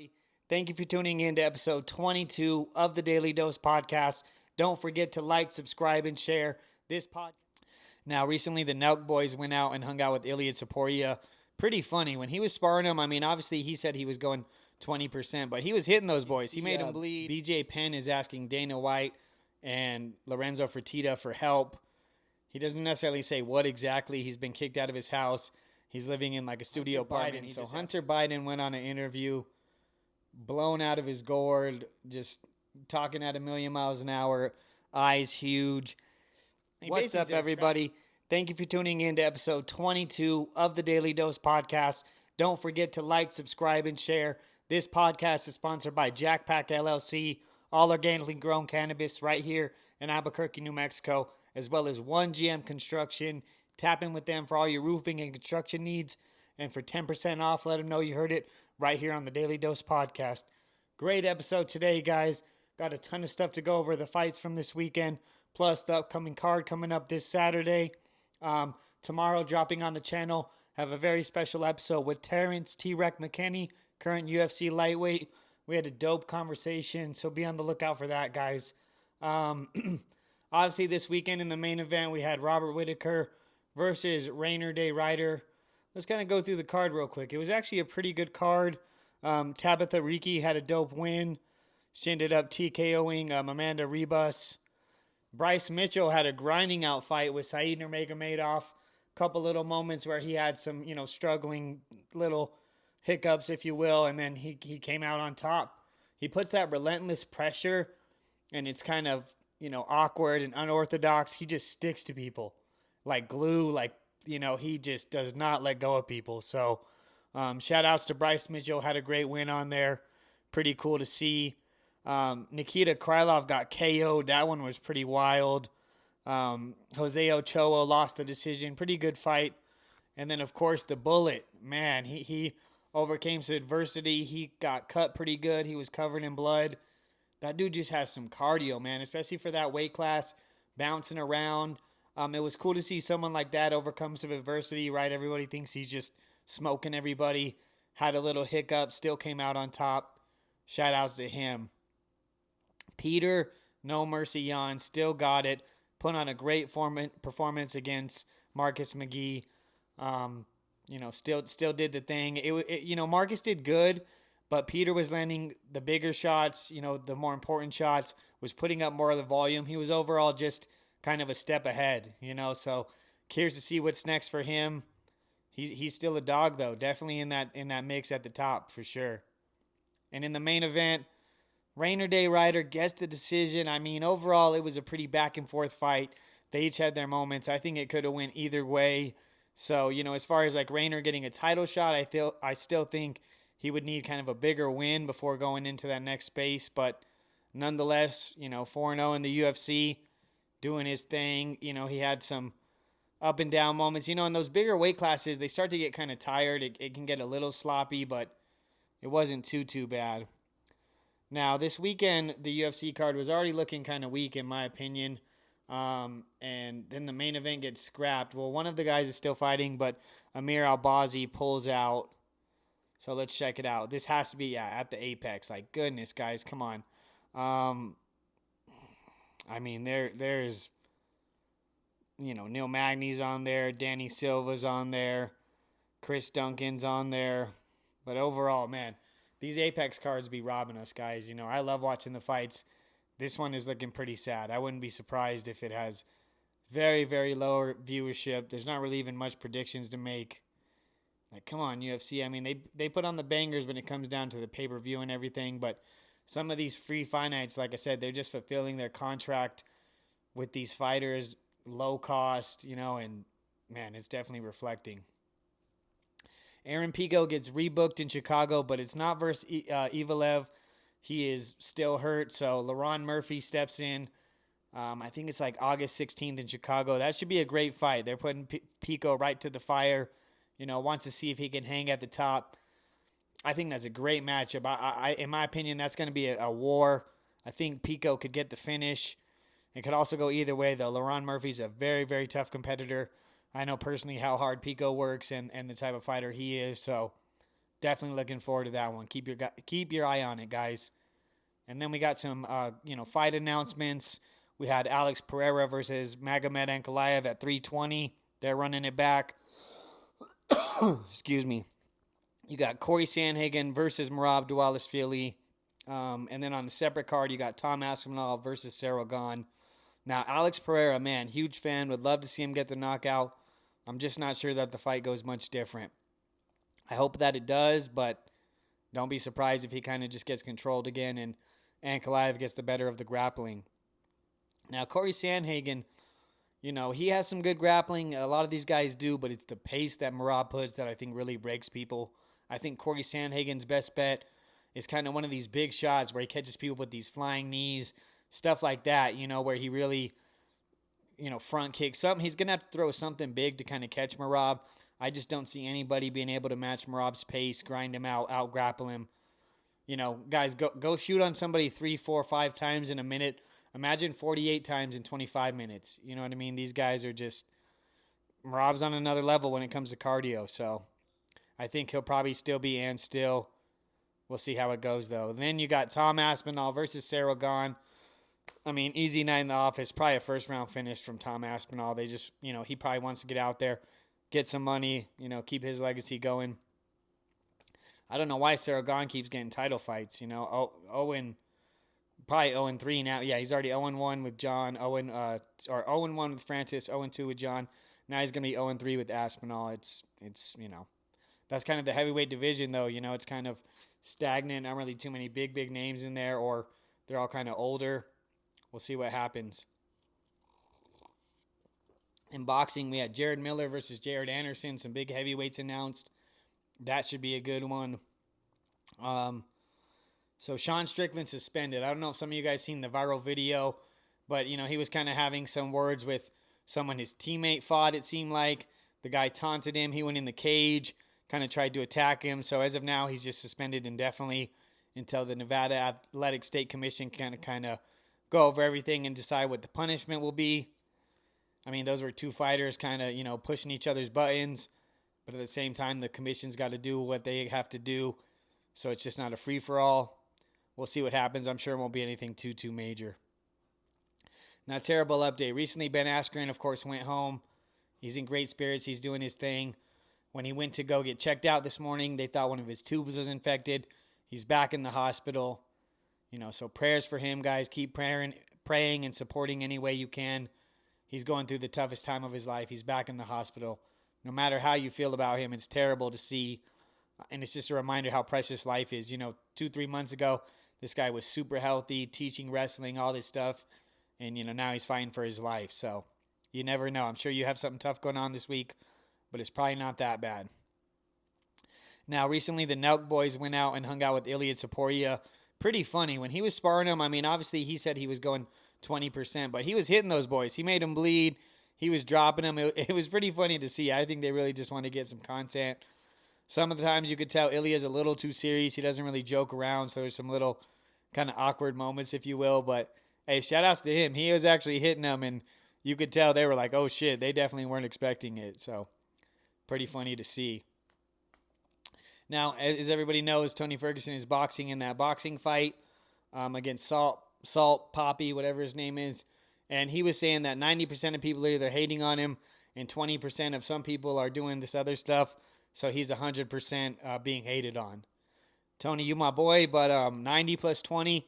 everybody. Thank you for tuning in to episode 22 of the Daily Dose podcast. Don't forget to like, subscribe, and share this podcast. Now, recently the Nelk boys went out and hung out with Ilia. Pretty funny. When he was sparring him, I mean, obviously he said he was going 20%, but he was hitting those boys. He made them bleed. BJ Penn is asking Dana White and Lorenzo Fertitta for help. He doesn't necessarily say what exactly. He's been kicked out of his house. He's living in like a studio apartment. So Hunter Biden went on an interview, blown out of his gourd, just talking at 1,000,000 miles an hour, eyes huge. What's up, everybody? Thank you for tuning in to episode 22 of the Daily Dose podcast. Don't forget to like, subscribe, and share. This podcast is sponsored by Jack Pack LLC, all organically grown cannabis right here in Albuquerque, New Mexico, as well as 1GM Construction. Tap in with them for all your roofing and construction needs. And for 10% off, let them know you heard it right here on the Daily Dose podcast. Great episode today, guys. Got a ton of stuff to go over. The fights from this weekend, plus the upcoming card coming up this Saturday. Tomorrow, dropping on the channel, have a very special episode with Terrence T-Rex McKinney, current UFC lightweight. We had a dope conversation, so be on the lookout for that, guys. Obviously, this weekend in the main event, we had Robert Whitaker versus Rainer Day Ryder. Let's kind of go through the card real quick. It was actually a pretty good card. Tabitha Ricci had a dope win. She ended up TKOing Amanda Ribas. Bryce Mitchell had a grinding out fight with Said Nurmagomedov. Couple little moments where he had some, struggling little hiccups, if you will, and then he came out on top. He puts that relentless pressure, and it's kind of, awkward and unorthodox. He just sticks to people like glue, he just does not let go of people. So shout outs to Bryce Mitchell, had a great win on there. Pretty cool to see. Nikita Krylov got KO'd. That one was pretty wild. Jose Ochoa lost the decision. Pretty good fight. And then, of course, the Bullet. Man, he overcame some adversity. He got cut pretty good. He was covered in blood. That dude just has some cardio, man, especially for that weight class, bouncing around. It was cool to see someone like that overcome some adversity, right? Everybody thinks he's just smoking everybody. Had a little hiccup, still came out on top. Shout outs to him. Peter, no mercy Jan, still got it. Put on a great performance against Marcus McGee. Still did the thing. Marcus did good, but Peter was landing the bigger shots, the more important shots, was putting up more of the volume. He was overall just kind of a step ahead, so curious to see what's next for him. He's still a dog, though, definitely in that mix at the top for sure. And in the main event, Rainer Day Ryder gets the decision. I mean, overall, it was a pretty back-and-forth fight. They each had their moments. I think it could have went either way. So, as far as, Rainer getting a title shot, I still think he would need kind of a bigger win before going into that next space. But nonetheless, 4-0 in the UFC, doing his thing. He had some up and down moments. In those bigger weight classes, they start to get kind of tired. It can get a little sloppy, but it wasn't too bad. Now, this weekend, the UFC card was already looking kind of weak, in my opinion. And then the main event gets scrapped. Well, one of the guys is still fighting, but Amir Albazi pulls out. So let's check it out. This has to be, at the Apex. Goodness, guys, come on. There's, Neil Magny's on there. Danny Silva's on there. Chris Duncan's on there. But overall, man, these Apex cards be robbing us, guys. I love watching the fights. This one is looking pretty sad. I wouldn't be surprised if it has very, very low viewership. There's not really even much predictions to make. Come on, UFC. I mean, they put on the bangers when it comes down to the pay-per-view and everything, but some of these free fight nights, like I said, they're just fulfilling their contract with these fighters, low cost, and, man, it's definitely reflecting. Aaron Pico gets rebooked in Chicago, but it's not versus Evalev. He is still hurt, so LaRon Murphy steps in. I think it's August 16th in Chicago. That should be a great fight. They're putting Pico right to the fire. Wants to see if he can hang at the top. I think that's a great matchup. In my opinion, that's going to be a war. I think Pico could get the finish. It could also go either way, though. LaRon Murphy's a very, very tough competitor. I know personally how hard Pico works and the type of fighter he is. So definitely looking forward to that one. Keep your eye on it, guys. And then we got some fight announcements. We had Alex Pereira versus Magomed Ankalaev at 320. They're running it back. Excuse me. You got Corey Sandhagen versus Merab Dvalishvili. And then on a separate card, you got Tom Aspinall versus Sarah Gone. Now, Alex Pereira, man, huge fan. Would love to see him get the knockout. I'm just not sure that the fight goes much different. I hope that it does, but don't be surprised if he kind of just gets controlled again and Ankalaev gets the better of the grappling. Now, Corey Sandhagen, he has some good grappling. A lot of these guys do, but it's the pace that Merab puts that I think really breaks people. I think Corey Sandhagen's best bet is kind of one of these big shots where he catches people with these flying knees, stuff like that, where he really, front kicks something. He's going to have to throw something big to kind of catch Merab. I just don't see anybody being able to match Merab's pace, grind him out grapple him. Guys, go shoot on somebody 3, 4, 5 times in a minute. Imagine 48 times in 25 minutes. You know what I mean? These guys are just... Merab's on another level when it comes to cardio, so I think he'll probably still be and still. We'll see how it goes, though. Then you got Tom Aspinall versus Sarah Gone. I mean, easy night in the office. Probably a first-round finish from Tom Aspinall. They just, he probably wants to get out there, get some money, keep his legacy going. I don't know why Sarah Gone keeps getting title fights, probably 0-3 now. Yeah, he's already 0-1 with John, 0-1 with Francis, 0-2 with John. Now he's going to be 0-3 with Aspinall. It's that's kind of the heavyweight division, though. It's kind of stagnant. Not really too many big names in there, or they're all kind of older. We'll see what happens. In boxing, we had Jared Miller versus Jared Anderson. Some big heavyweights announced. That should be a good one. So Sean Strickland suspended. I don't know if some of you guys seen the viral video, but, he was kind of having some words with someone his teammate fought, it seemed like. The guy taunted him. He went in the cage, kind of tried to attack him. So as of now, he's just suspended indefinitely until the Nevada Athletic State Commission can kind of go over everything and decide what the punishment will be. I mean, those were two fighters kind of, pushing each other's buttons. But at the same time, the commission's got to do what they have to do. So it's just not a free-for-all. We'll see what happens. I'm sure it won't be anything too major. Now, terrible update. Recently, Ben Askren, of course, went home. He's in great spirits. He's doing his thing. When he went to go get checked out this morning, they thought one of his tubes was infected. He's back in the hospital. So prayers for him, guys. Keep praying and supporting any way you can. He's going through the toughest time of his life. He's back in the hospital. No matter how you feel about him, it's terrible to see. And it's just a reminder how precious life is. 2-3 months ago, this guy was super healthy, teaching wrestling, all this stuff. And, now he's fighting for his life. So you never know. I'm sure you have something tough going on this week, but it's probably not that bad. Now, recently, the Nelk boys went out and hung out with Ilia Saporia. Pretty funny. When he was sparring him, I mean, obviously, he said he was going 20%, but he was hitting those boys. He made them bleed. He was dropping them. It was pretty funny to see. I think they really just want to get some content. Some of the times you could tell Ilia's a little too serious. He doesn't really joke around, so there's some little kind of awkward moments, if you will. But, hey, shout-outs to him. He was actually hitting them, and you could tell they were like, oh, shit, they definitely weren't expecting it. So, pretty funny to see. Now, as everybody knows, Tony Ferguson is boxing in that boxing fight against Salt Poppy, whatever his name is. And he was saying that 90% of people are either hating on him and 20% of some people are doing this other stuff. So he's 100% being hated on. Tony, you my boy, but 90 plus 20,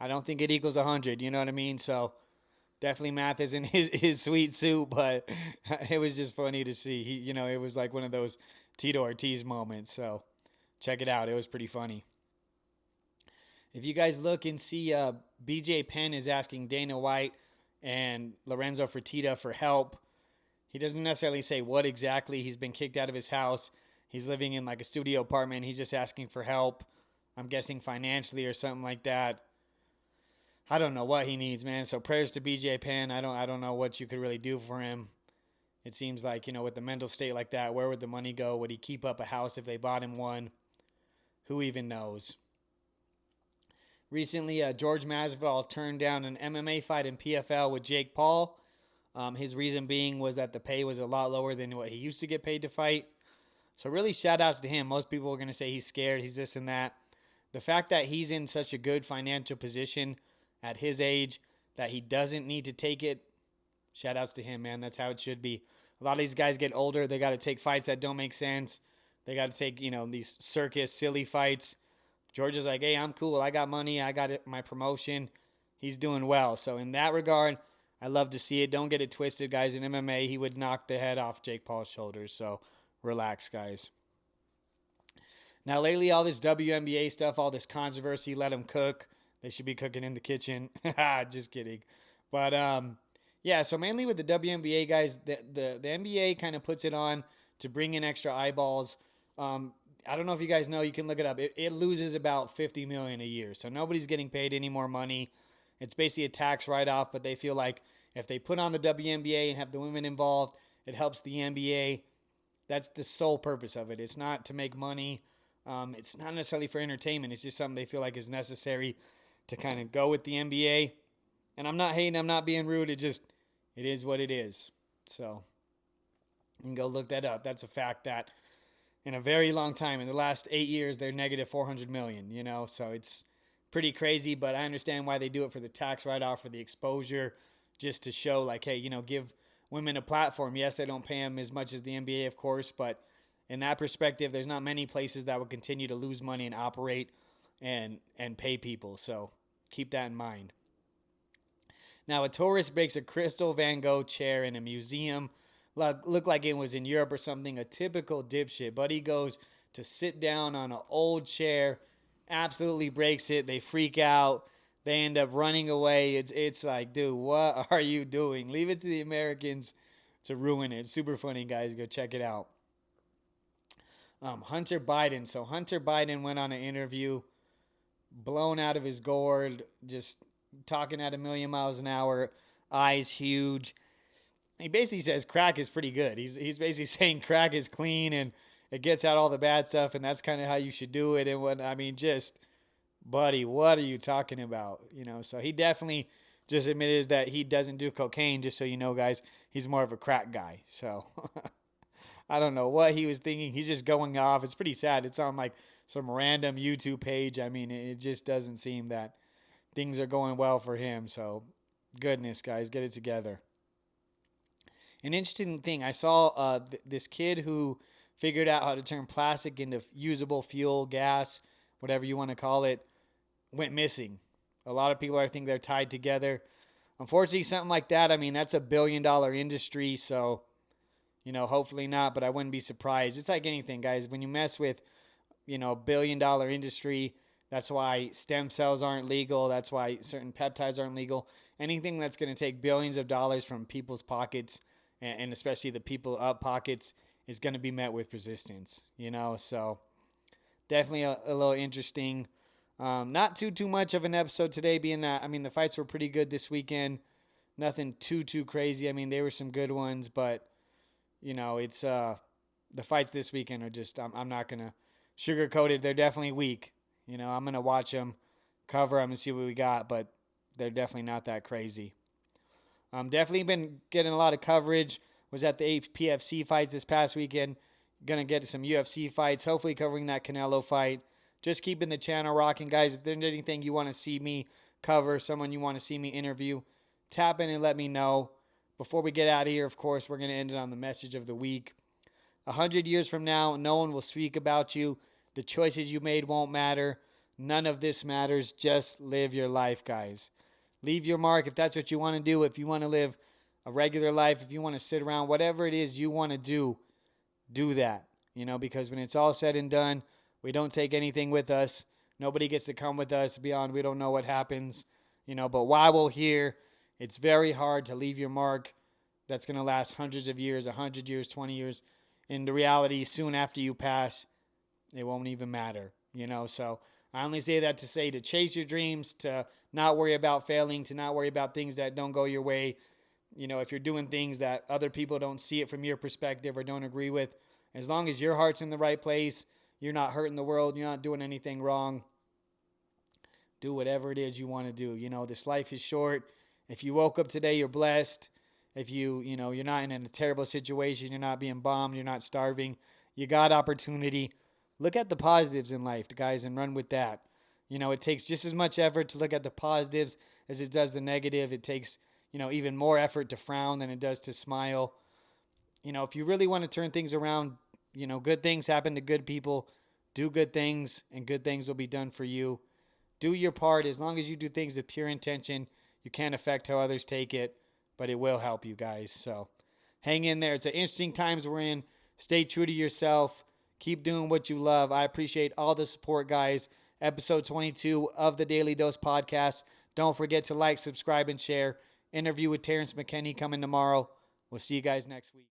I don't think it equals 100. You know what I mean? So definitely math isn't his sweet suit, but it was just funny to see. It was like one of those Tito Ortiz moments. So check it out. It was pretty funny. If you guys look and see, BJ Penn is asking Dana White and Lorenzo Fertitta for help. He doesn't necessarily say what exactly. He's been kicked out of his house. He's living in like a studio apartment. He's just asking for help. I'm guessing financially or something like that. I don't know what he needs, man. So prayers to BJ Penn. I don't know what you could really do for him. It seems like, with the mental state like that, where would the money go? Would he keep up a house if they bought him one? Who even knows? Recently, George Masvidal turned down an MMA fight in PFL with Jake Paul. His reason being was that the pay was a lot lower than what he used to get paid to fight. So really shout outs to him. Most people are going to say he's scared, he's this and that. The fact that he's in such a good financial position at his age that he doesn't need to take it, shout outs to him, man. That's how it should be. A lot of these guys get older. They got to take fights that don't make sense. They got to take, these circus, silly fights. Georgia's like, hey, I'm cool. I got money. I got my promotion. He's doing well. So in that regard, I love to see it. Don't get it twisted, guys. In MMA, he would knock the head off Jake Paul's shoulders. So relax, guys. Now, lately, all this WNBA stuff, all this controversy, let them cook. They should be cooking in the kitchen. Just kidding. But, yeah, so mainly with the WNBA, guys, the NBA kind of puts it on to bring in extra eyeballs. I don't know if you guys know. You can look it up. It loses about $50 million a year. So nobody's getting paid any more money. It's basically a tax write-off, but they feel like if they put on the WNBA and have the women involved, it helps the NBA. That's the sole purpose of it. It's not to make money. It's not necessarily for entertainment. It's just something they feel like is necessary to kind of go with the NBA. And I'm not hating. I'm not being rude. It is what it is. So you can go look that up. That's a fact that in a very long time, in the last 8 years, they're negative 400 million, so it's pretty crazy, but I understand why they do it for the tax write-off, for the exposure, just to show like, hey, give women a platform. Yes, they don't pay them as much as the NBA, of course, but in that perspective, there's not many places that will continue to lose money and operate and pay people. So keep that in mind. Now, a tourist breaks a crystal Van Gogh chair in a museum. Looked like it was in Europe or something. A typical dipshit. Buddy goes to sit down on an old chair, absolutely breaks it. They freak out. They end up running away. It's like, dude, what are you doing? Leave it to the Americans to ruin it. It's super funny, guys. Go check it out. Hunter Biden. So Hunter Biden went on an interview, blown out of his gourd, just talking at 1,000,000 miles an hour, eyes huge. He basically says crack is pretty good. He's basically saying crack is clean and it gets out all the bad stuff, and that's kind of how you should do it. And buddy, what are you talking about? So he definitely just admitted that he doesn't do cocaine, just so you know, guys. He's more of a crack guy. So I don't know what he was thinking. He's just going off. It's pretty sad. It's on like some random YouTube page. I mean, it just doesn't seem that things are going well for him. So goodness, guys, get it together. An interesting thing, I saw this kid who figured out how to turn plastic into usable fuel, gas, whatever you want to call it, went missing. A lot of people, I think, they're tied together. Unfortunately, something like that, I mean, that's a billion-dollar industry, so, hopefully not, but I wouldn't be surprised. It's like anything, guys. When you mess with, billion-dollar industry, that's why stem cells aren't legal. That's why certain peptides aren't legal. Anything that's going to take billions of dollars from people's pockets, and especially the people up pockets, is going to be met with resistance, so definitely a little interesting. Not too much of an episode today, being that, I mean, the fights were pretty good this weekend. Nothing too crazy. I mean, they were some good ones, but, it's the fights this weekend are just, I'm not going to sugarcoat it. They're definitely weak. I'm going to watch them, cover them, and see what we got, but they're definitely not that crazy. Definitely been getting a lot of coverage. Was at the PFC fights this past weekend. Gonna get some UFC fights. Hopefully covering that Canelo fight. Just keeping the channel rocking, guys. If there's anything you want to see me cover, someone you want to see me interview, tap in and let me know. Before we get out of here, of course, we're gonna end it on the message of the week. 100 years from now, no one will speak about you. The choices you made won't matter. None of this matters. Just live your life, guys. Leave your mark if that's what you want to do. If you want to live a regular life, if you want to sit around, whatever it is you want to do that. Because when it's all said and done, we don't take anything with us. Nobody gets to come with us beyond we don't know what happens. But while we're here, it's very hard to leave your mark that's going to last hundreds of years, 100 years, 20 years. In the reality, soon after you pass, it won't even matter. So I only say that to say to chase your dreams, to not worry about failing, to not worry about things that don't go your way. If you're doing things that other people don't see it from your perspective or don't agree with, as long as your heart's in the right place, you're not hurting the world, you're not doing anything wrong, do whatever it is you want to do. This life is short. If you woke up today, you're blessed. If you're not in a terrible situation, you're not being bombed, you're not starving, You got opportunity. Look at the positives in life, guys, and run with that. It takes just as much effort to look at the positives as it does the negative. It takes, even more effort to frown than it does to smile. If you really want to turn things around, good things happen to good people. Do good things, and good things will be done for you. Do your part. As long as you do things with pure intention, you can't affect how others take it, but it will help you guys. So hang in there. It's an interesting times we're in. Stay true to yourself. Keep doing what you love. I appreciate all the support, guys. Episode 22 of the Daily Dose podcast. Don't forget to like, subscribe, and share. Interview with Terrence McKinney coming tomorrow. We'll see you guys next week.